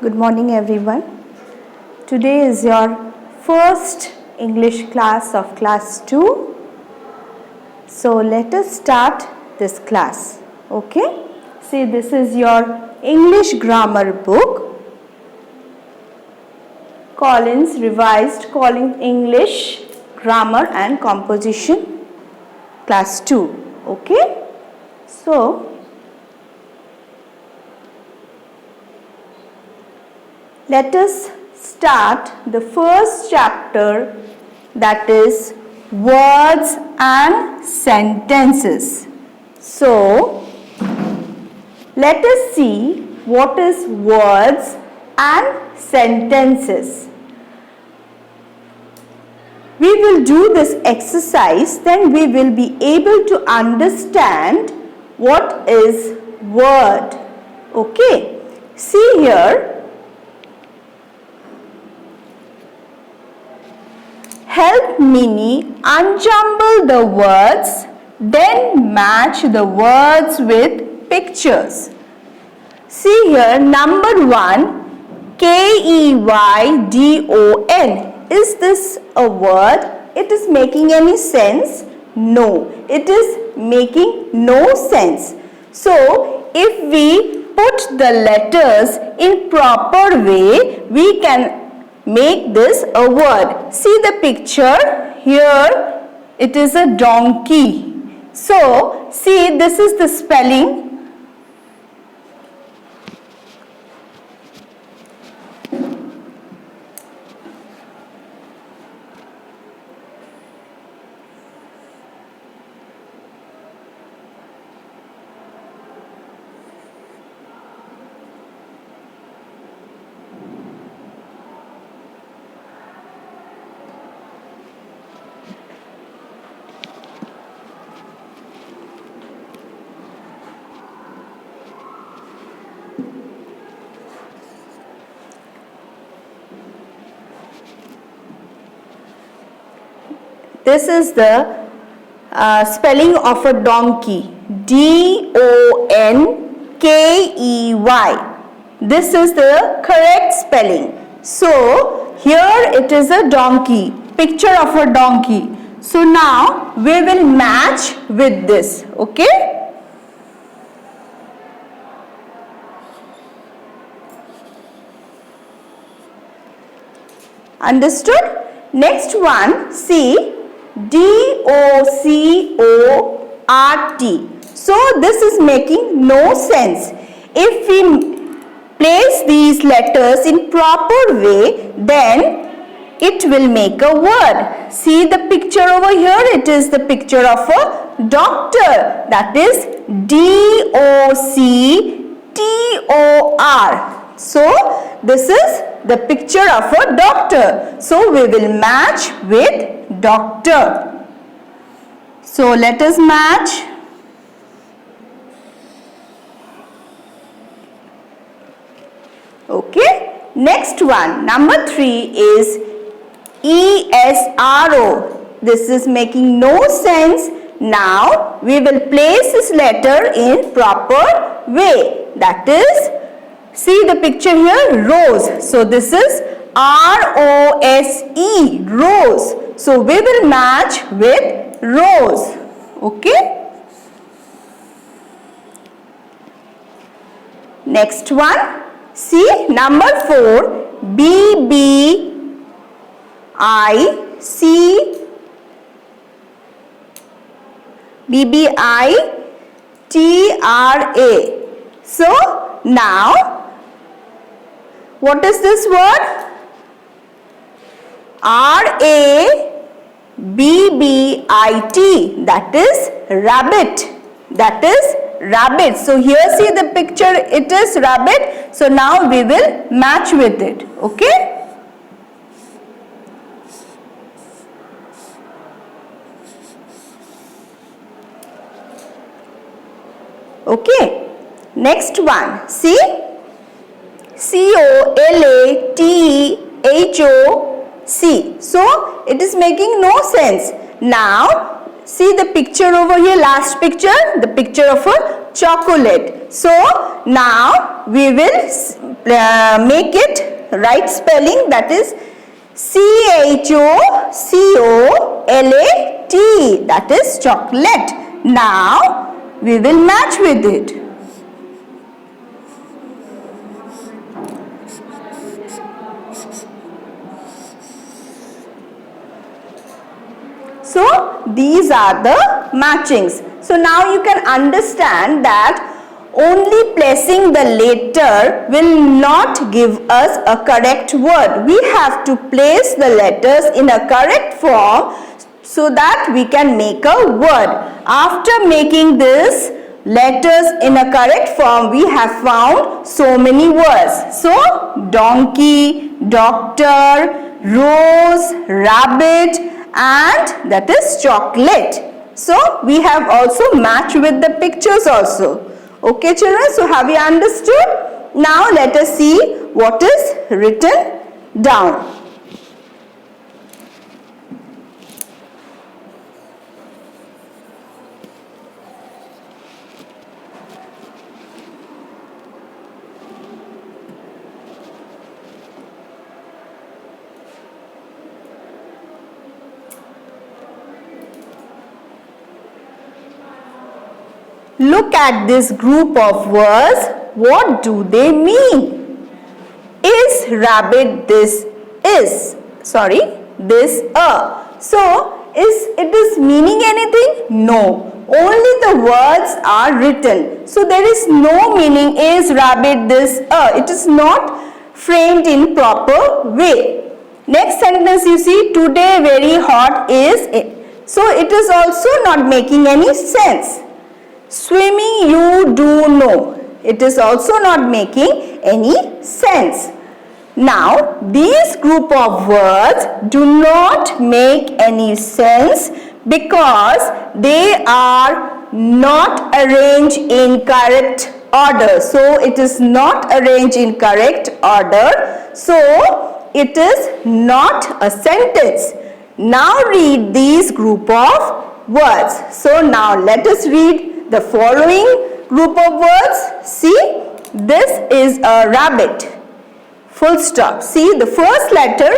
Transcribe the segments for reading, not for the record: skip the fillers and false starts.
Good morning everyone. Today is your first English class of class 2. So let us start this class. Okay? See, this is your English grammar book. Collins Revised Collins English Grammar and Composition class 2. Okay? So let us start the first chapter, that is words and sentences. So let us see what is words and sentences. We will do this exercise, then we will be able to understand what is word. Okay, see here. Help Minnie unjumble the words, then match the words with pictures. See here, number 1, Keydon. Is this a word? It is making any sense? No, it is making no sense. So, if we put the letters in proper way, we can make this a word. See the picture here, it is a donkey. So see, this is the spelling. This is the spelling of a donkey. D-O-N-K-E-Y. This is the correct spelling. So, here it is a donkey. Picture of a donkey. So, now we will match with this. Okay? Understood? Next one, see. D-O-C-O-R-T. So this is making no sense. If we place these letters in proper way, then it will make a word. See the picture over here, it is the picture of a doctor. That is D-O-C-T-O-R. So this is the picture of a doctor. So we will match with doctor. So let us match. Okay. Next one, number 3 is E-S-R-O. This is making no sense. Now we will place this letter in proper way. That is, see the picture here, rose. So this is R-O-S-E, rose. So we will match with rose. Okay. Next one. See number 4. B-B-I-T-R-A. So now, what is this word? R-A-B-B-I-T. That is rabbit. That is rabbit. So here see the picture, it is rabbit. So now we will match with it. Okay. Okay. Next one. See. C-O-L-A-T-H-O-C. So it is making no sense. Now see the picture over here, last picture, the picture of a chocolate. So now we will make it right spelling, that is CHOCOLATE, that is chocolate. Now we will match with it. So these are the matchings. So now you can understand that only placing the letter will not give us a correct word. We have to place the letters in a correct form so that we can make a word. After making this letters in a correct form, we have found so many words. So donkey, doctor, rose, rabbit, and that is chocolate. So we have also matched with the pictures also. Okay children, so have you understood? Now let us see what is written down. Look at this group of words. What do they mean? Is rabbit this is? Sorry, this a. So, is it is meaning anything? No. Only the words are written. So, there is no meaning is rabbit this a. It is not framed in proper way. Next sentence you see, today very hot is it. So, it is also not making any sense. Swimming you do know. It is also not making any sense. Now, these group of words do not make any sense because they are not arranged in correct order. So, it is not arranged in correct order. So, it is not a sentence. Now, read these group of words. So, now let us read the following group of words. See, this is a rabbit. Full stop. See, the first letter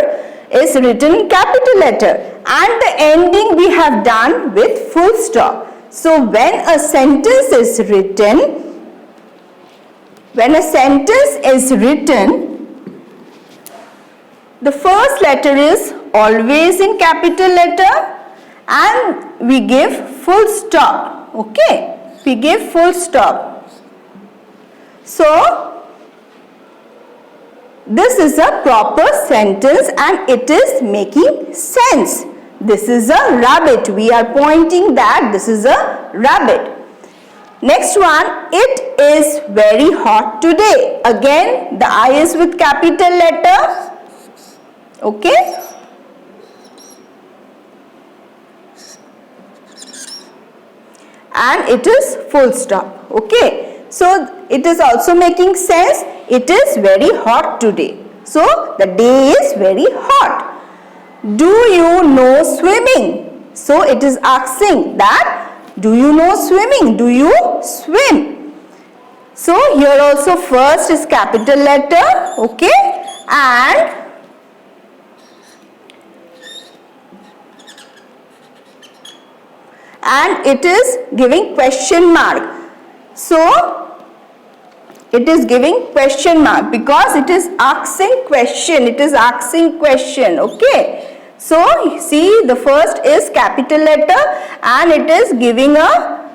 is written in capital letter and the ending we have done with full stop. So, when a sentence is written, the first letter is always in capital letter and we give full stop. Okay. We give full stop. So, this is a proper sentence and it is making sense. This is a rabbit. We are pointing that this is a rabbit. Next one, it is very hot today. Again, the I is with capital letter. Okay. And it is full stop. Okay. So, it is also making sense. It is very hot today. So, the day is very hot. Do you know swimming? So, it is asking that, do you know swimming? Do you swim? So, here also first is capital letter. Okay. And it is giving question mark. So, it is giving question mark because it is asking question. It is asking question. Okay. So, see, the first is capital letter and it is giving a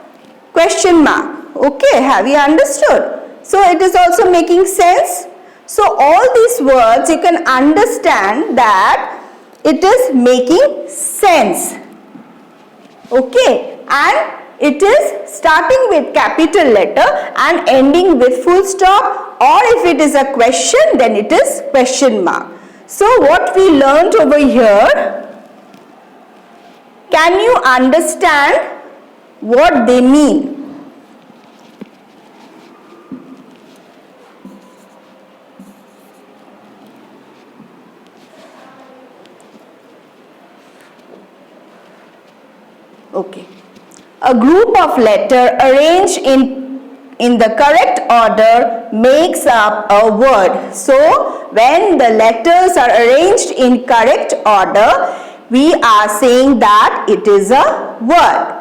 question mark. Okay. Have you understood? So, it is also making sense. So, all these words you can understand that it is making sense. Okay. And it is starting with capital letter and ending with full stop, or if it is a question then it is question mark. So what we learnt over here, can you understand what they mean? Okay. A group of letters arranged in in the correct order makes up a word. So when the letters are arranged in correct order, we are saying that it is a word.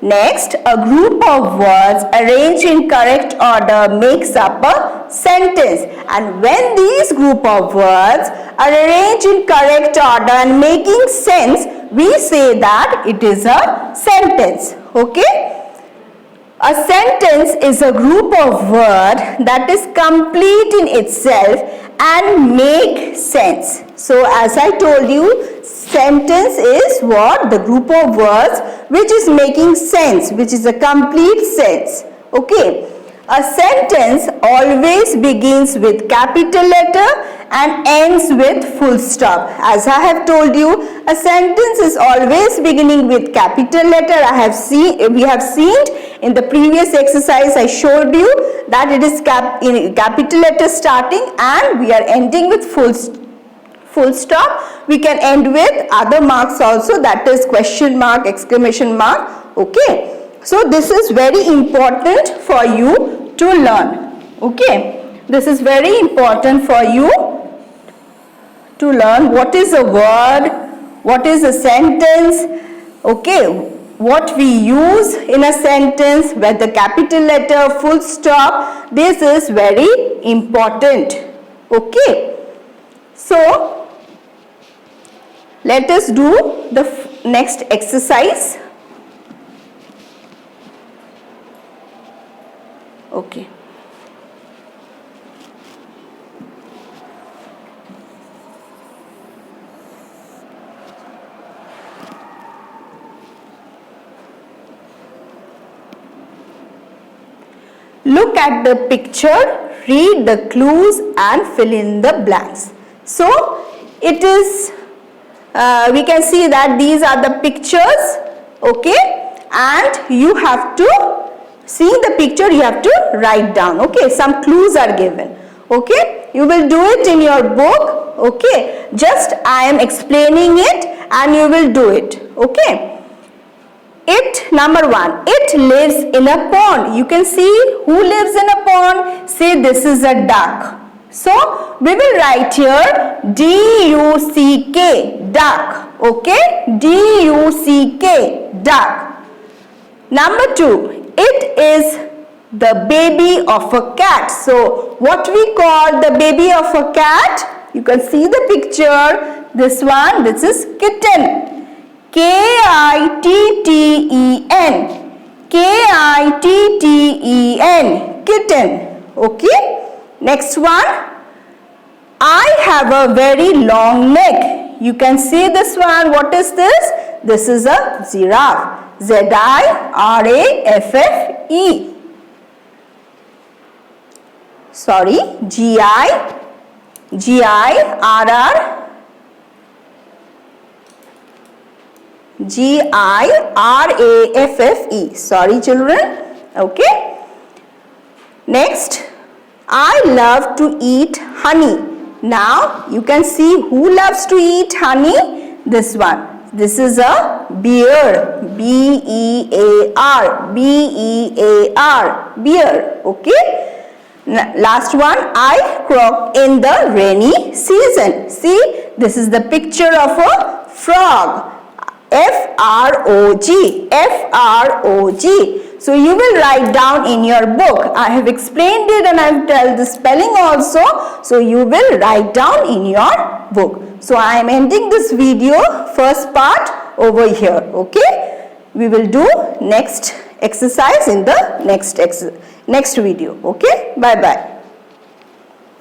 Next, a group of words arranged in correct order makes up a sentence. And when these group of words are arranged in correct order and making sense, we say that it is a sentence. Okay? A sentence is a group of words that is complete in itself and make sense. So as I told you, sentence is what? The group of words which is making sense, which is a complete sense. Okay. A sentence always begins with capital letter and ends with full stop. As I have told you, a sentence is always beginning with capital letter. We have seen in the previous exercise I showed you that it is in capital letter starting and we are ending with full stop. We can end with other marks also, that is question mark, exclamation mark. Okay. So this is very important for you to learn. Okay. This is very important for you to learn what is a word, what is a sentence. Okay. What we use in a sentence, whether capital letter, full stop. This is very important. Okay. So let us do the next exercise. Okay. Look at the picture, read the clues and fill in the blanks. So it is, we can see that these are the pictures, okay, and you have to see the picture, you have to write down, okay, some clues are given, okay, you will do it in your book, okay, just I am explaining it and you will do it, okay. It, number one, it lives in a pond. You can see who lives in a pond. Say this is a duck. So we will write here D-U-C-K, duck. Okay, D-U-C-K, duck. Number two, it is the baby of a cat. So what we call the baby of a cat? You can see the picture. This one, this is kitten. K-I-T-T-E-N, K-I-T-T-E-N, kitten. Okay. Next one, I have a very long neck. You can see this one. What is this? This is a giraffe. Z-I-R-A-F-F-E. Sorry, G-I-R-A-F-F-E. Sorry children. Okay. Next, I love to eat honey. Now you can see who loves to eat honey. This one. This is a bear. B-E-A-R. B-E-A-R. Bear. Okay. Last one, I croak in the rainy season. See, this is the picture of a frog. F-R-O-G, F-R-O-G. So you will write down in your book. I have explained it and I will tell the spelling also. So you will write down in your book. So I am ending this video, first part over here. Okay. We will do next exercise in the next video. Okay. Bye-bye.